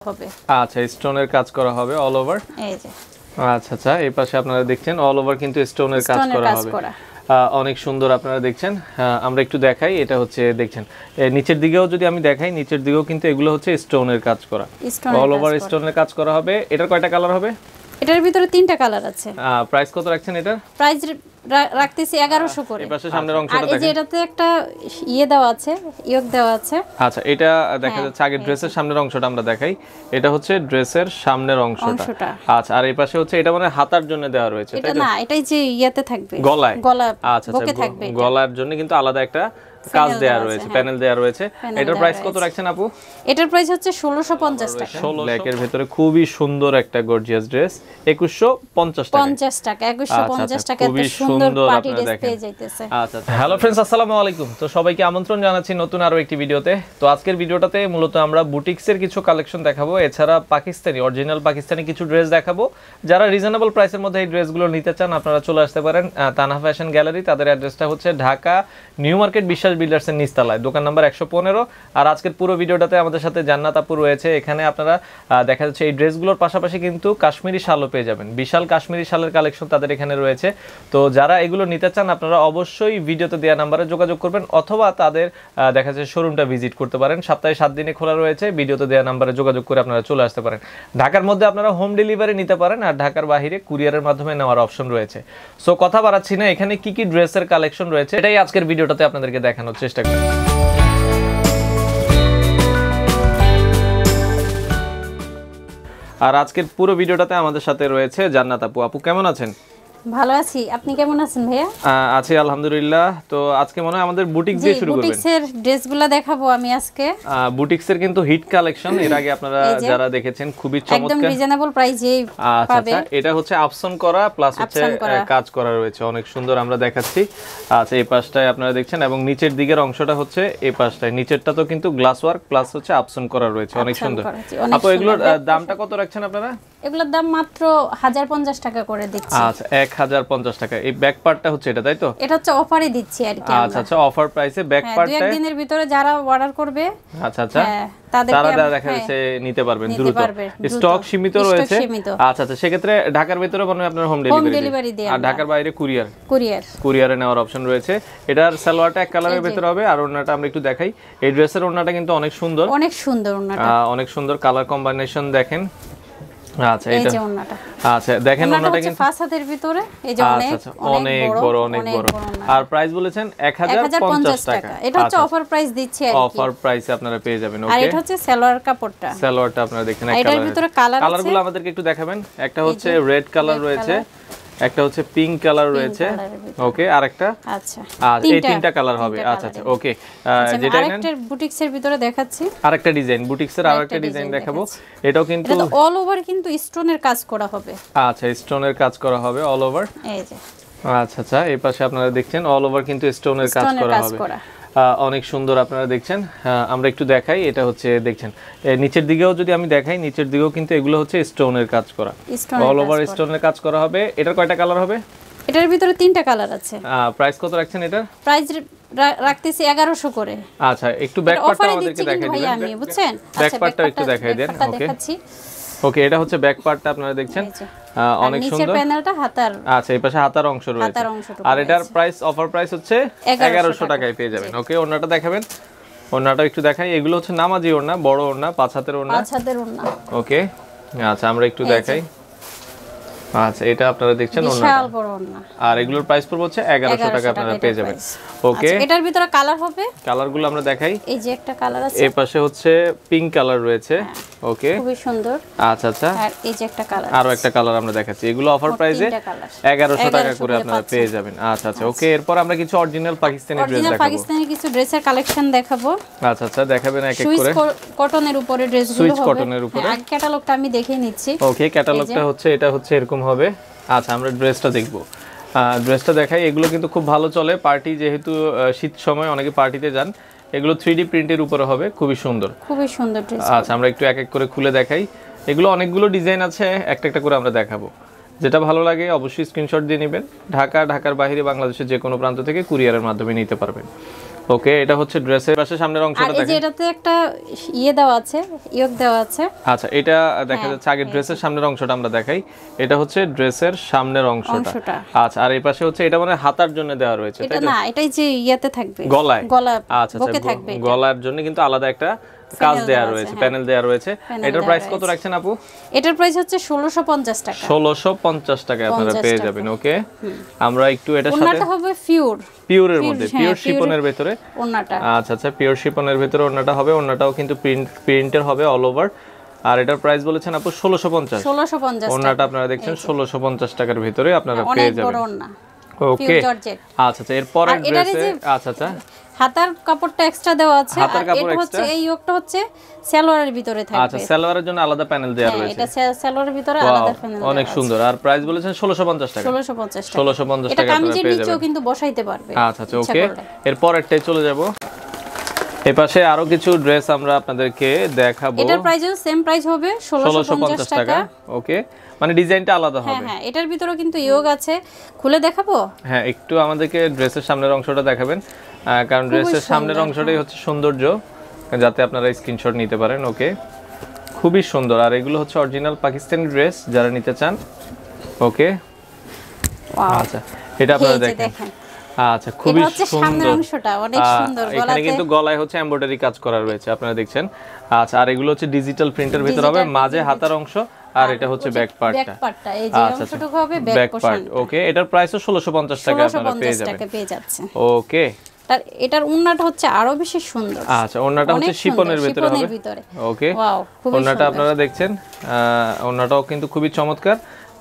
হবে। আচ্ছা, স্টোনের কাজ করা হবে অল ওভার। এই যে আচ্ছা আচ্ছা, এই পাশে আপনারা দেখছেন অল ওভার কিন্তু স্টোনের কাজ করা হবে। অনেক সুন্দর আপনারা দেখছেন। আমরা একটু দেখাই, এটা হচ্ছে দেখছেন নিচের দিকেও যদি আমি দেখাই, নিচের দিকেও কিন্তু এগুলো হচ্ছে স্টোনের কাজ করা, অল ওভার স্টোনের কাজ করা হবে। এটার কয়টা কালার হবে? এটার ভিতরে 3টা কালার আছে। প্রাইস কত রাখছেন এটার? প্রাইস রাখতেছি 1100 করে। এই পাশে সামনের অংশটা দেখেন, আর এই যে এটাতে একটা দেওয়া আছে, ইয়োক দেওয়া আছে। আচ্ছা, এটা দেখা যাচ্ছে আগে ড্রেসের সামনের অংশটা আমরা দেখাই। এটা হচ্ছে ড্রেসের সামনের অংশটা। আচ্ছা, আর এই পাশে হচ্ছে এটা মানে হাতার জন্য দেওয়া রয়েছে, এটা না, এটাই যে ইয়াতে থাকবে গলায়। আচ্ছা বুকে থাকবে, গলার জন্য কিন্তু আলাদা একটা কাজ দেয়া রয়েছে, প্যানেল দেয়া রয়েছে। এটার প্রাইস কত রাখছেন আপু? এটার প্রাইস হচ্ছে 1650 টাকা। 16 ব্ল্যাকের ভিতরে খুবই সুন্দর একটা গর্জিয়াস ড্রেস, 2150 টাকা। 50 টাকা 2150 টাকা, এত সুন্দর পার্টি ড্রেস পেয়ে যাইতেছে। আচ্ছা, হ্যালো ফ্রেন্ডস, আসসালামু আলাইকুম। তো সবাইকে আমন্ত্রণ জানাচ্ছি নতুন আরো একটি ভিডিওতে। তো আজকের ভিডিওটাতে মূলত আমরা বুটিক্সের কিছু কালেকশন দেখাবো, এছাড়া পাকিস্তানি অরিজিনাল পাকিস্তানি কিছু ড্রেস দেখাবো। যারা রিজনেবল প্রাইসের মধ্যে এই ড্রেসগুলো নিতে চান, আপনারা চলে আসতে পারেন তানহা ফ্যাশন গ্যালারি। তাদের অ্যাড্রেসটা হচ্ছে ঢাকা নিউ মার্কেট বিশ্বাস বিল্ডার্সের নিচতলায়, দোকান নাম্বার 115। আর আজকের পুরো ভিডিওটাতে আমাদের সাথে জান্নাত আপু রয়েছে। এখানে আপনারা দেখা যাচ্ছে এই ড্রেসগুলোর পাশাপাশি কিন্তু কাশ্মীরি শালও পেয়ে যাবেন, বিশাল কাশ্মীরি শালের কালেকশন তাদের এখানে রয়েছে। তো যারা এগুলো নিতে চান, আপনারা অবশ্যই ভিডিওতে দেওয়া নাম্বারে যোগাযোগ করবেন, অথবা তাদের দেখা যাচ্ছে শোরুমটা ভিজিট করতে পারেন। সপ্তাহে 7 দিনে খোলা রয়েছে, ভিডিওতে দেওয়া নাম্বারে যোগাযোগ করে আপনারা চলে আসতে পারেন। ঢাকার মধ্যে আপনারা হোম ডেলিভারি নিতে পারেন, আর ঢাকার বাইরে কুরিয়ারের মাধ্যমে নেওয়ার অপশন রয়েছে। সো কথা বাড়াচ্ছি না, এখানে কি কি ড্রেসের কালেকশন রয়েছে এটাই আজকের ভিডিওটাতে আপনাদেরকে দেখানোর চেষ্টা করি। আর আজকের পুরো ভিডিওটাতে আমাদের সাথে রয়েছে জান্নাত আপু। আপু কেমন আছেন? ভালো আছি, আপনি কেমন আছেন ভাইয়া? আছি আলহামদুলিল্লাহ। তো আজকে মনে হয় আমাদের বুটিক দিয়ে শুরু করবেন। বুটিক্সের ড্রেসগুলো দেখাবো আমি আজকে। বুটিক্সের কিন্তু হিট কালেকশন, এর আগে আপনারা যারা দেখেছেন খুবই চমৎকার, একদম রিজনেবল প্রাইসেই পাবে। আচ্ছা, এটা হচ্ছে আপসন করা প্লাস হচ্ছে কাজ করা রয়েছে, অনেক সুন্দর আমরা দেখাচ্ছি। আচ্ছা, এই পাশটায় আপনারা দেখছেন, এবং নিচের দিকের অংশটা হচ্ছে এই পাশটায়, নিচেরটা তো কিন্তু গ্লাস ওয়ার্ক প্লাস হচ্ছে আপসন করা রয়েছে, অনেক সুন্দর। আপু এগুলোর দামটা কত রাখছেন আপনারা? এগুলোর দাম মাত্র 1050 টাকা করে দিচ্ছি। আচ্ছা, 1050 টাকা। এই ব্যাক পার্টটা হচ্ছে এটা, তাই তো? এটা হচ্ছে অফারে দিচ্ছি আর কি। আচ্ছা আচ্ছা, অফার প্রাইসে ব্যাক পার্টটা 2 দিনের ভিতরে যারা অর্ডার করবে, আচ্ছা আচ্ছা, তারা দেখা যাচ্ছে নিতে পারবেন দ্রুত, স্টক সীমিত রয়েছে। আচ্ছা আচ্ছা, সেক্ষেত্রে ঢাকার ভিতরে মনে হয় আপনার হোম ডেলিভারি, আর ঢাকার বাইরে কুরিয়ারে নেওয়ার অপশন রয়েছে। এটার সালোয়ারটা এক কালারের ভিতরে হবে, আর ওড়নাটা আমরা একটু দেখাই। এই ড্রেসের ওড়নাটা কিন্তু অনেক সুন্দর, অনেক সুন্দর কালার কম্বিনেশন দেখেন। আচ্ছা, এই যে ওন্নাটা, আচ্ছা দেখেন ওন্নাটা কিন্তু ফাসাদের ভিতরে এই যে অনেক বড়। আর প্রাইস বলেছেন 1050 টাকা। এটা হচ্ছে অফার প্রাইস দিচ্ছি আর কি, অফার প্রাইসে আপনারা পেয়ে যাবেন। ওকে, আর এটা হচ্ছে সালোয়ার কাপড়টা, সালোয়ারটা আপনারা দেখেন এক কালারের ভিতরে কালারগুলো আমাদেরকে একটু দেখাবেন। একটা হচ্ছে রেড কালার রয়েছে, একটা হচ্ছে পিঙ্ক কালার রয়েছে, ওকে, আরেকটা, আচ্ছা এই তিনটা কালার হবে। আচ্ছা আচ্ছা, ওকে, যেটা আরেকটা বুটিক্সের ভিতরে দেখাচ্ছি, আরেকটা ডিজাইন বুটিক্সের আরেকটা ডিজাইন দেখাবো। এটাও কিন্তু অল ওভার কিন্তু স্টোনের কাজ করা হবে। আচ্ছা, স্টোনের কাজ করা হবে অল ওভার, এই যে। আচ্ছা আচ্ছা, এই পাশে আপনারা দেখছেন অল ওভার কিন্তু স্টোনের কাজ করা হবে, অনেক সুন্দর আপনারা দেখছেন। আমরা একটু দেখাই, এটা হচ্ছে দেখছেন নিচের দিকেও যদি আমি দেখাই, নিচের দিকেও কিন্তু এগুলো হচ্ছে স্টোনের কাজ করা, অল ওভার স্টোনের কাজ করা হবে। এটার কয়টা কালার হবে? এটার ভিতরে 3টা কালার আছে। প্রাইস কত রাখছেন এটার? প্রাইস রাখতেছি 1100 করে। আচ্ছা, একটু ব্যাক পার্টটা আমাদেরকে দেখাই দিবেন, আমি বুঝছেন, ব্যাক পার্টটা একটু দেখাই দেন। ওকে ওকে, এটা হচ্ছে ব্যাক পার্টটা আপনারা দেখছেন, অনেক সুন্দর। নিচের প্যানেলটা হাতার, আচ্ছা এই পাশে হাতার অংশ রয়েছে, আর এটার প্রাইস অফার প্রাইস হচ্ছে 1100 টাকায় পেয়ে যাবেন। ওকে, ওড়নাটা দেখাবেন, ওড়নাটা একটু দেখাই। এগুলো হচ্ছে নামাজি ওড়না, বড় ওড়না, 5 হাতের ওড়না, 5 হাতের ওড়না। ওকে, আচ্ছা আমরা একটু দেখাই। আচ্ছা, এটা আপনারা দেখছেন বিশাল বড় ওড়না, আর এগুলোর প্রাইস পড়বে হচ্ছে 1100 টাকা আপনারা পেয়ে যাবেন। ওকে, এটার ভিতরে কালার হবে, কালারগুলো আমরা দেখাই। এই যে একটা কালার আছে, এই পাশে হচ্ছে পিঙ্ক কালার রয়েছে, ওকে, খুবই সুন্দর। আচ্ছা আচ্ছা, আর এই যে একটা কালার, আরো একটা কালার আমরা দেখাচ্ছি। এগুলো অফার প্রাইসে 1100 টাকা করে আপনারা পেয়ে যাবেন। আচ্ছা আচ্ছা, ওকে, এরপর আমরা কিছু অরিজিনাল পাকিস্তানি ড্রেস দেখাবো, পাকিস্তানি কিছু ড্রেসের কালেকশন দেখাবো। আচ্ছা আচ্ছা, দেখাবেন এক এক করে। কটনের উপরে ড্রেসগুলো হবে, সুইচ কটনের উপরে। আর ক্যাটালগটা আমি দেখিয়ে নিচ্ছি। ওকে, ক্যাটালগটা হচ্ছে এটা হচ্ছে এরকম হবে। আচ্ছা, আমরা ড্রেসটা দেখবো, ড্রেসটা দেখাই। এগুলো কিন্তু খুব ভালো চলে পার্টি, যেহেতু শীত সময় অনেকে পার্টিতে যান। এগুলো 3D প্রিন্টের উপরে হবে, খুবই সুন্দর ড্রেস। আচ্ছা, আমরা একটু এক এক করে খুলে দেখাই। এগুলো অনেকগুলো ডিজাইন আছে, একটা একটা করে আমরা দেখাবো। যেটা ভালো লাগে অবশ্যই স্ক্রিনশট দিয়ে নেবেন। ঢাকার বাইরে বাংলাদেশের যে কোনো প্রান্ত থেকে কুরিয়ারের মাধ্যমে নিতে পারবেন। ওকে, এটা হচ্ছে ড্রেসের পাশে সামনের আর অংশটা এই যে দেখেন। এটাতে একটা দেওয়া আছে, ইয়োগ দেওয়া আছে। আচ্ছা, এটা দেখা যাচ্ছে আগে ড্রেসের সামনের অংশটা আমরা দেখাই। এটা হচ্ছে ড্রেসের সামনের অংশটা। আচ্ছা, আর এই পাশে হচ্ছে এটা মানে হাতার জন্য দেওয়া রয়েছে, এটা না, এটাই যে ইয়াতে থাকবে, গলায়। আচ্ছা, বুকে থাকবে। গলার জন্য কিন্তু আলাদা একটা কাজ দেয়া রয়েছে, প্যানেল দেয়া রয়েছে। এটার প্রাইস কত রাখছেন আপু? এটার প্রাইস হচ্ছে 1650 টাকা। 1650 টাকা আপনারা পেয়ে যাবেন। ওকে, আমরা একটু এটার সাথে ওন্নাটা হবে পিওরের মধ্যে, পিওর শিপনের ভিতরে ওন্নাটা। আচ্ছা, পিওর শিপনের ভিতরে ওন্নাটা হবে। ওন্নাটাও কিন্তু প্রিন্টের হবে অল ওভার। আর এটার প্রাইস বলেছেন আপু 1650। ওন্নাটা আপনারা দেখছেন 1650 টাকার ভিতরে আপনারা পেয়ে যাবেন। বড় ওন্না। ওকে, আচ্ছা, এরপরের ড্রেসে আচ্ছা হাতার কাপড়টা এক্সট্রা দেওয়া আছে। আর এটা হচ্ছে এই ইয়োগটা হচ্ছে সালোয়ারের ভিতরে থাকবে। আচ্ছা, সালোয়ারের জন্য আলাদা প্যানেল দেয়া রয়েছে। এটা সালোয়ারের ভিতরে আলাদা প্যানেল। অনেক সুন্দর। আর প্রাইস বলেছেন 1650 টাকা। 1650 টাকা এটা কামিজের নিচেও কিন্তু বসাইতে পারবে। আচ্ছা, ওকে, এরপরেরটাই চলে যাব। এই পাশে আরো কিছু ড্রেস আমরা আপনাদেরকে দেখাবো। এটার প্রাইসও সেম প্রাইস হবে 1650 টাকা। ওকে, মানে ডিজাইনটা আলাদা হবে। হ্যাঁ, এটার ভিতরেও কিন্তু ইয়োগ আছে। খুলে দেখাবো? হ্যাঁ, একটু আমাদেরকে ড্রেসের সামনের অংশটা দেখাবেন, কারণ ড্রেসের সামনের অংশটাই হচ্ছে সৌন্দর্য, যাতে আপনারা স্ক্রিনশট নিতে পারেন। ওকে, খুবই সুন্দর। আর এগুলো হচ্ছে অরিজিনাল পাকিস্তানি ড্রেস, যারা নিতে চান। ওকে, আচ্ছা, এটা আপনারা দেখেন। আচ্ছা, খুবই সুন্দর। অনেক সুন্দর। এখানে কিন্তু গলায় হচ্ছে এমব্রয়ডারি কাজ করা রয়েছে, আপনারা দেখছেন। আচ্ছা, আর এগুলো হচ্ছে ডিজিটাল প্রিন্টের ভিতর হবে, মাঝে হাতার অংশ, আর এটা হচ্ছে ব্যাক পার্টটা। এই যে অংশটুকু হবে ব্যাক পার্ট। ওকে, এটার প্রাইসও 1650 টাকা আপনারা পেয়ে যাচ্ছেন। ওকে, এটার ওন্নাটা হচ্ছে আরো বেশি সুন্দর। আচ্ছা, ওন্নাটা হচ্ছে শিপনের ভিতরে হবে। ওকে, ওন্নাটা আপনারা দেখছেন, ওন্নাটাও কিন্তু খুবই চমৎকার।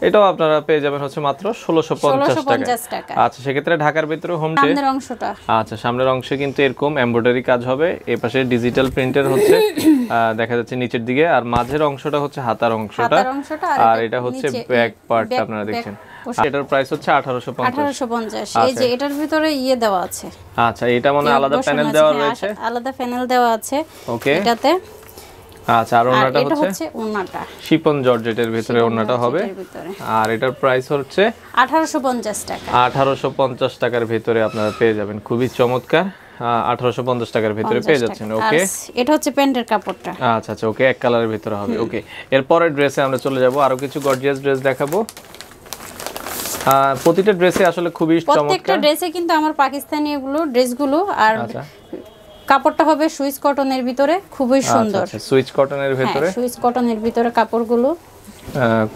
এটাও আপনারা পেয়ে যাবেন হচ্ছে মাত্র 1650 টাকা। আচ্ছা, সেক্ষেত্রে ঢাকার ভিতরে সামনের অংশটা, আচ্ছা, সামনের অংশে কিন্তু এরকম এমব্রয়ডারি কাজ হবে। এই পাশে ডিজিটাল প্রিন্টের হচ্ছে দেখা যাচ্ছে নিচের দিকে, আর মাঝের অংশটা হচ্ছে হাতার অংশটা, আর এটা হচ্ছে ব্যাক পার্ট আপনারা দেখছেন। এটার প্রাইস হচ্ছে 1850। এই যে এটার ভিতরে দেওয়া আছে। আচ্ছা, এটা মানে আলাদা প্যানেল দেওয়া রয়েছে, আলাদা প্যানেল দেওয়া আছে। ওকে, এটাতে। আচ্ছা, আর ওন্নাটা হচ্ছে ওন্নাটা শিপন জর্জেটের ভিতরে ওন্নাটা হবে। আর এটার প্রাইস হচ্ছে 1850 টাকা। 1850 টাকার ভিতরে আপনারা পেয়ে যাবেন। খুবই চমৎকার। 1850 টাকার ভিতরে পেয়ে যাচ্ছেন। ওকে, এটা হচ্ছে প্যান্টের কাপড়টা। আচ্ছা, ওকে, এক কালারের ভিতরে হবে। ওকে, এরপরের ড্রেসে আমরা চলে যাব। আরো কিছু গর্জিয়াস ড্রেস দেখাবো। প্রতিটা ড্রেসে আসলে খুবই চমৎকার। প্রত্যেকটা ড্রেসে কিন্তু আমার পাকিস্তানি ড্রেসগুলো, আর কাপড়টা হবে সুইস কটনের ভিতরে, খুবই সুন্দর। আচ্ছা, সুইস কটনের ভিতরে, সুইস কটনের ভিতরে কাপড়গুলো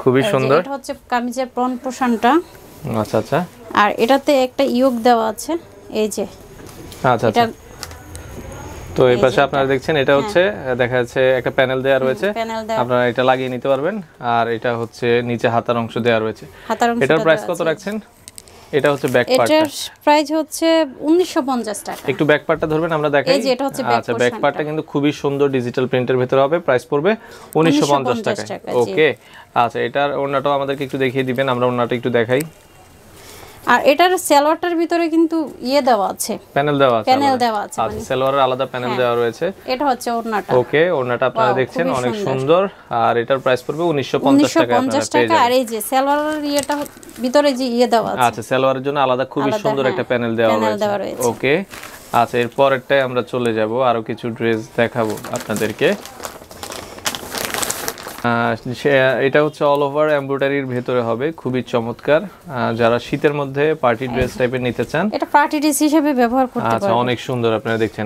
খুবই সুন্দর। এটা হচ্ছে কামিজের ফ্রন্ট পোরশনটা। আচ্ছা, আর এটাতে একটা ইয়োগ দেওয়া আছে, এই যে। আচ্ছা, তো এই পাশে আপনারা দেখছেন, এটা হচ্ছে দেখা যাচ্ছে একটা প্যানেল দেয়া রয়েছে, আপনারা এটা লাগিয়ে নিতে পারবেন। আর এটা হচ্ছে নিচে হাতার অংশ দেয়া রয়েছে। এটার প্রাইস কত রাখছেন? এটা হচ্ছে ব্যাক পার্ট। এটার প্রাইস হচ্ছে 1950 টাকা। একটু ব্যাক পার্টটা ধরবেন, আমরা দেখাই। এই যে এটা হচ্ছে ব্যাক আচ্ছা, ব্যাক পার্টটা কিন্তু খুবই সুন্দর ডিজিটাল প্রিন্টের ভিতরে হবে। প্রাইস পড়বে 1950 টাকা। ওকে, আচ্ছা, এটার ওন্নাটাও আমাদেরকে একটু দেখিয়ে দিবেন, আমরা ওন্নাটা একটু দেখাই। আর এটার সালোয়ারটার ভিতরে কিন্তু দেওয়া আছে, প্যানেল দেওয়া আছে। আচ্ছা, সালোয়ারের আলাদা প্যানেল দেওয়া রয়েছে। এটা হচ্ছে ওন্নাটা। ওকে, ওন্নাটা আপনারা দেখছেন, অনেক সুন্দর। আর এটার প্রাইস পড়বে 1950 টাকা আপনারা পেয়ে যাবেন। আর এই যে সালোয়ারের ভিতরে যে দেওয়া আছে। আচ্ছা, সালোয়ারের জন্য আলাদা খুবই সুন্দর একটা প্যানেল দেওয়া রয়েছে। ওকে, আচ্ছা, এরপরেরটাই আমরা চলে যাব। আরো কিছু ড্রেস দেখাবো আপনাদেরকে। এটা হচ্ছে অল ওভার এমব্রয়ডারির ভিতরে হবে, খুবই চমৎকার। যারা শীতের মধ্যে পার্টি ড্রেস টাইপের নিতে চান, এটা পার্টি ড্রেস হিসেবে ব্যবহার করতে পারবেন। আচ্ছা, অনেক সুন্দর আপনারা দেখছেন।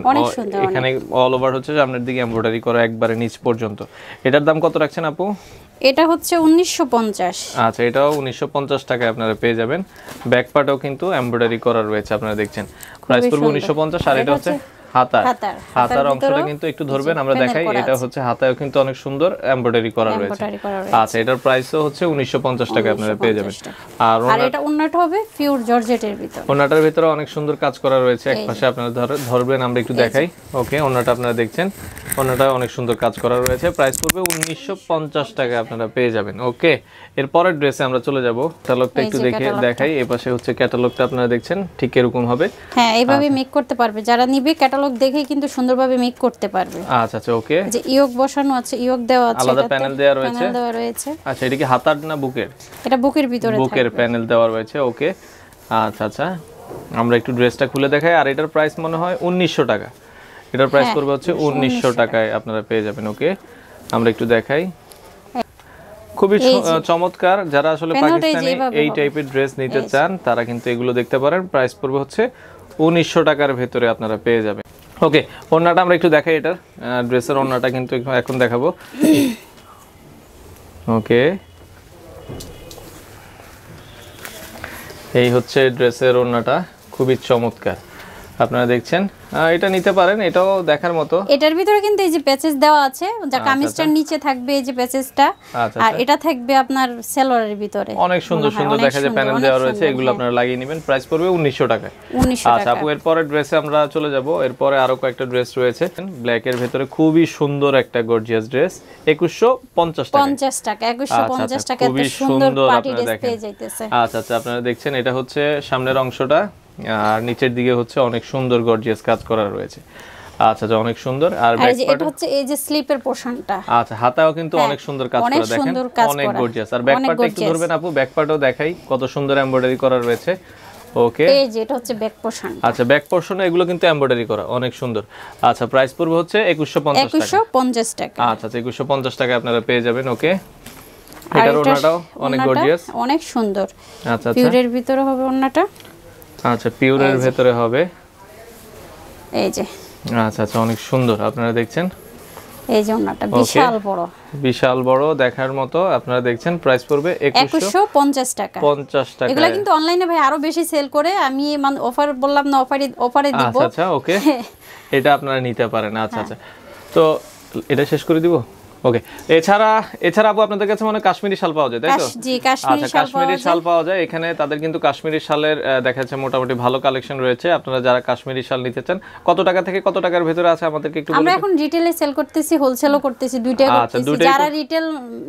এখানে অল ওভার হচ্ছে সামনের দিকে এমব্রয়ডারি করা একবারে নিচ পর্যন্ত। এটার দাম কত রাখছেন আপু? এটা হচ্ছে 1950। আচ্ছা, এটাও 1950 টাকায় আপনারা পেয়ে যাবেন। ব্যাক পার্টও কিন্তু এমব্রয়ডারি করা রয়েছে, আপনারা দেখছেন। প্রাইস পড়বে 1950। আর এটা হচ্ছে হাতার অংশটা কিন্তু একটু ধরবেন, আমরা দেখাই। এটা হচ্ছে হাতায়ও কিন্তু অনেক সুন্দর এমব্রয়ডারি করা রয়েছে। আচ্ছা, এটার প্রাইসও হচ্ছে 1950 টাকা আপনারা পেয়ে যাবেন। আর এটা ওন্নাটা হবে পিওর জর্জেটের ভিতর। ওন্নাটার ভিতরে অনেক সুন্দর কাজ করা রয়েছে। এক পাশে আপনারা ধরবেন, আমরা একটু দেখাই। ওকে, ওন্নাটা আপনারা দেখছেন, ওন্নাটা অনেক সুন্দর কাজ করা রয়েছে। প্রাইস পড়বে 1950 টাকা আপনারা পেয়ে যাবেন। ওকে, এরপরের ড্রেসে আমরা চলে যাব। ক্যাটালগটা একটু দেখাই। এই পাশে হচ্ছে ক্যাটালগটা আপনারা দেখছেন, ঠিক এরকম হবে। হ্যাঁ, এইভাবে মেক করতে পারবে যারা নিবে। ক্যাটালগ দেখে কিন্তু সুন্দরভাবে মেক করতে পারবে। আচ্ছা, ওকে, যে ইয়োগ বসানো আছে, ইয়োগ দেওয়া আছে, আলাদা প্যানেল দেওয়া রয়েছে। আচ্ছা, এটা কি হাতার না বুকের? এটা বুকের ভিতরে, বুকের প্যানেল দেওয়া রয়েছে। ওকে, আচ্ছা, আমরা একটু ড্রেসটা খুলে দেখাই। আর এটার প্রাইস মনে হয় 1900 টাকা। এটার প্রাইস হ্যাঁ, পড়বে হচ্ছে 1900 টাকায় আপনারা পেয়ে যাবেন। ওকে, আমরা একটু দেখাই। খুবই চমৎকার। যারা আসলে পাকিস্তানি এই টাইপের ড্রেস নিতে চান তারা কিন্তু এগুলো দেখতে পারেন। প্রাইস পড়বে হচ্ছে 1900 টাকার ভেতরে আপনারা পেয়ে যাবেন। ওকে, ওড়নাটা আমরা একটু দেখাই। এটার ড্রেসের ওড়নাটা কিন্তু এখন দেখাবো। ওকে, এই হচ্ছে ড্রেসের ওড়নাটা, খুবই চমৎকার। আপনারা দেখছেন, এটা নিতে পারেন, এটাও দেখার মতো। এটার ভিতরে কিন্তু এই যে প্যাচেস দেওয়া আছে, যা কামিজটার নিচে থাকবে এই যে প্যাচেসটা, আর এটা থাকবে আপনার সেলোয়ারের ভিতরে। অনেক সুন্দর সুন্দর দেখা যায়, প্যানেল দেওয়া রয়েছে, এগুলো আপনারা লাগিয়ে নেবেন। প্রাইস পড়বে 1900 টাকা। আচ্ছা আপু, এরপরে ড্রেসে আমরা চলে যাব। এরপরে আরো কয়েকটা ড্রেস রয়েছে ব্ল্যাক এর ভিতরে, খুবই সুন্দর একটা গর্জিয়াস ড্রেস। 2150 টাকা। 50 টাকা, 2150 টাকা, এত সুন্দর পার্টি ড্রেস পেয়ে যাইতেছে। আচ্ছা আচ্ছা, আপনারা দেখছেন এটা হচ্ছে সামনের অংশটা, আর নিচের দিকে হচ্ছে অনেক সুন্দর গর্জিয়াস কাজ করা রয়েছে। আচ্ছা আচ্ছা, অনেক সুন্দর। আর ব্যাক পার্ট, এটা হচ্ছে এই যে স্লিপের পোরশনটা। আচ্ছা, হাতাও কিন্তু অনেক সুন্দর কাজ করা, দেখেন অনেক গর্জিয়াস। আর ব্যাক পার্টটা একটু ধরবেন আপু, ব্যাক পার্টও দেখাই, কত সুন্দর এমব্রয়ডারি করা রয়েছে। ওকে, এই যে এটা হচ্ছে ব্যাক পোরশন। আচ্ছা, ব্যাক পোরশনে এগুলো কিন্তু এমব্রয়ডারি করা, অনেক সুন্দর। আচ্ছা, প্রাইস পড়বে হচ্ছে 2150 টাকা। আচ্ছা আচ্ছা, 2150 টাকায় আপনারা পেয়ে যাবেন। ওকে, এটার ওড়নাটাও অনেক গর্জিয়াস, অনেক সুন্দর। আচ্ছা আচ্ছা, পিওরের ভিতরে হবে ওড়নাটা। আচ্ছা, পিওরের ভিতরে হবে, এই যে। আচ্ছা আচ্ছা, অনেক সুন্দর। আপনারা দেখছেন এই যে ওড়নাটা বিশাল বড়, বিশাল বড় দেখার মতো। আপনারা দেখছেন, প্রাইস পড়বে 2150 টাকা। 50 টাকা। এগুলা কিন্তু অনলাইনে ভাই আরো বেশি সেল করে, আমি মানে অফার বললাম না, অফারে দিব। আচ্ছা আচ্ছা, ওকে, এটা আপনারা নিতে পারেন। আচ্ছা আচ্ছা, তো এটা শেষ করে দিব। ওকে, এছাড়া আপু আপনাদের কাছে মনে কাশ্মীরি শাল পাওয়া যায়, তাই তো? জি, কাশ্মীরি শাল পাওয়া যায় এখানে। তাদের কিন্তু কাশ্মীরি শালের দেখা যাচ্ছে মোটামুটি ভালো কালেকশন রয়েছে। আপনারা যারা কাশ্মীরি শাল নিতে চান, কত টাকা থেকে কত টাকার ভিতরে আছে আমাদেরকে একটু বলুন। আমরা এখন রিটেলে সেল করতেছি, হোলসেলও করতেছি, দুইটাই করতেছি। যারা রিটেল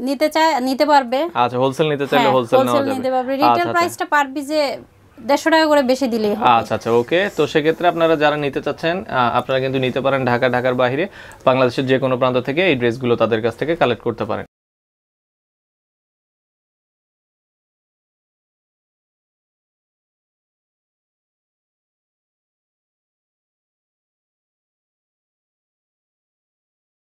নিতে চায় নিতে পারবে। আচ্ছা, হোলসেল নিতে চাইলে হোলসেল নেওয়া যাবে, নিতে পারবে। রিটেল প্রাইসটা পার পিসে 150 টাকা করে বেশি দিলেই হবে। আচ্ছা আচ্ছা, ওকে। তো সেক্ষেত্রে আপনারা যারা নিতে চাচ্ছেন, আপনারা কিন্তু নিতে পারেন ঢাকার বাইরে, বাংলাদেশের যে কোনো প্রান্ত থেকে এই ড্রেসগুলো তাদের কাছ থেকে কালেক্ট করতে পারেন।